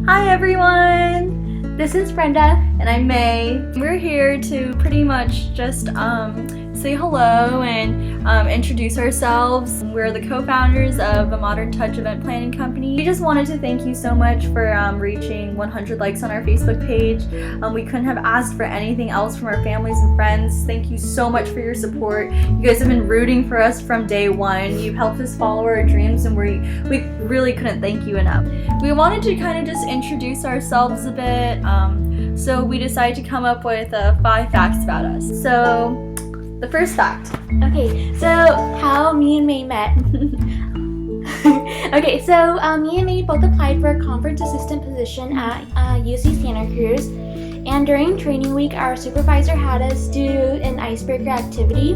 Hi everyone! This is Brenda and I'm May. We're here to pretty much just say hello and introduce ourselves. We're the co-founders of a Modern Touch event planning company. We just wanted to thank you so much for reaching 100 likes on our Facebook page. We couldn't have asked for anything else from our families and friends. Thank you so much for your support. You guys have been rooting for us from day one. You've helped us follow our dreams and we really couldn't thank you enough. We wanted to kind of just introduce ourselves a bit, so we decided to come up with 5 facts about us. So, the first fact. Okay, so how me and May met. Okay, so me and May both applied for a conference assistant position at UC Santa Cruz, and during training week, our supervisor had us do an icebreaker activity.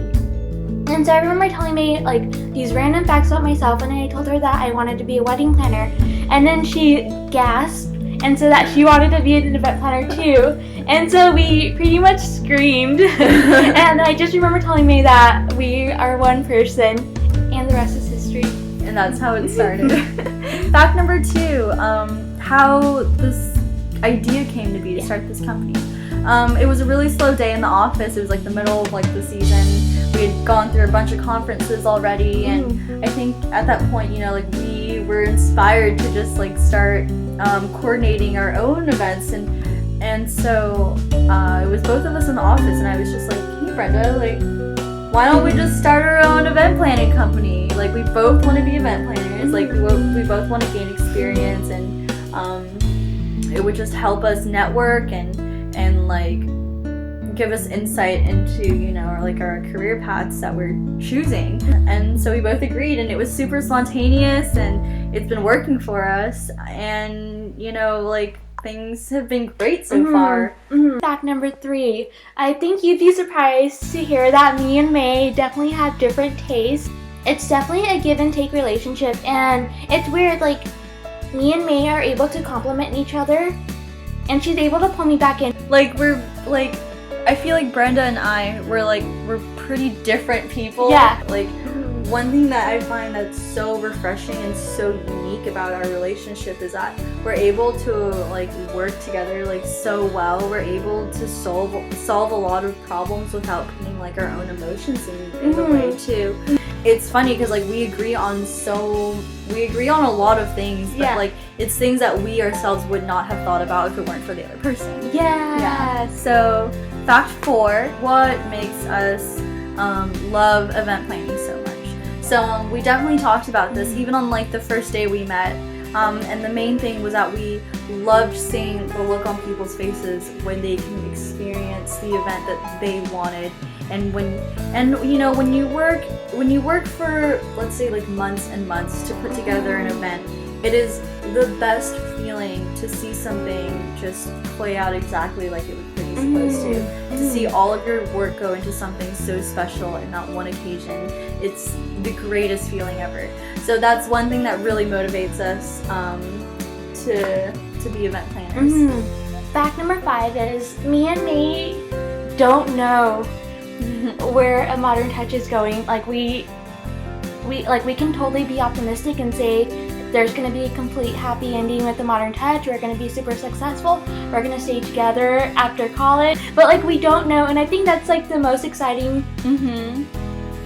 And so I remember telling May like these random facts about myself, and I told her that I wanted to be a wedding planner, and then she gasped and said that she wanted to be an event planner too. And so we pretty much screamed. And I just remember telling May that we are one person, and the rest is history. And that's how it started. Fact number 2, how this idea came to be to start this company. It was a really slow day in the office. It was like the middle of like the season. We had gone through a bunch of conferences already, and I think at that point, you know, like we were inspired to just like start coordinating our own events, and so it was both of us in the office, and I was just like, hey Brenda, like why don't we just start our own event planning company? Like we both want to be event planners, like we both want to gain experience, and it would just help us network and like give us insight into, you know, our career paths that we're choosing. And so we both agreed, and it was super spontaneous, and it's been working for us, and you know, like things have been great so far. Fact number 3, I think you'd be surprised to hear that me and May definitely have different tastes. It's definitely a give and take relationship, and it's weird, like me and May are able to complement each other, and she's able to pull me back in. Like we're like, I feel like Brenda and I we're pretty different people. Yeah. Like one thing that I find that's so refreshing and so unique about our relationship is that we're able to like work together like so well. We're able to solve a lot of problems without putting like our own emotions in the way too. It's funny because like we agree on a lot of things, but like it's things that we ourselves would not have thought about if it weren't for the other person. Yeah. So fact 4, what makes us love event planning so much? So we definitely talked about this even on like the first day we met, and the main thing was that we loved seeing the look on people's faces when they can experience the event that they wanted. And when you work for, let's say, like months and months to put together an event, it is the best feeling to see something just play out exactly like it was pretty supposed to see all of your work go into something so special in that one occasion. It's the greatest feeling ever. So that's one thing that really motivates us to be event planners. Fact number 5 is me and May don't know where a Modern Touch is going. Like we can totally be optimistic and say there's going to be a complete happy ending with the Modern Touch. We're going to be super successful. We're going to stay together after college. But like we don't know, and I think that's like the most exciting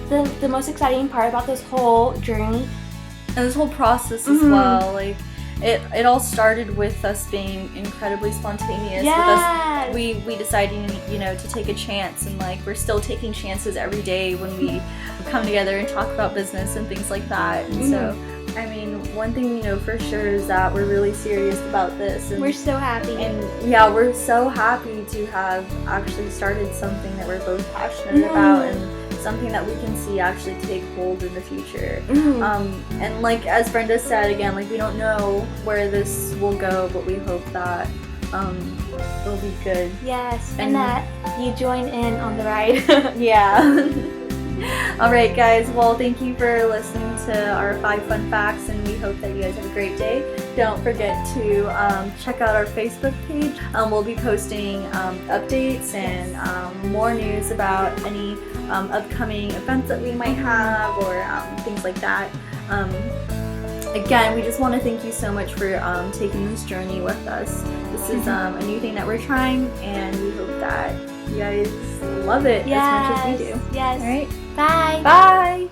the most exciting part about this whole journey and this whole process as well. Like it all started with us being incredibly spontaneous. With us, we decided, you know, to take a chance, and like we're still taking chances every day when we come together and talk about business and things like that. And so I mean, one thing we know for sure is that we're really serious about this, and we're so happy. And yeah, we're so happy to have actually started something that we're both passionate about, and something that we can see actually take hold in the future. And like as Brenda said, again, like we don't know where this will go, but we hope that it'll be good. Yes, and that you join in on the ride. Yeah. Alright guys, well thank you for listening to our 5 fun facts, and we hope that you guys have a great day. Don't forget to check out our Facebook page. We'll be posting updates and more news about any upcoming events that we might have, or things like that. again, we just want to thank you so much for taking this journey with us. This is a new thing that we're trying, and we hope that you guys love it as much as we do. Yes. All right. Bye. Bye.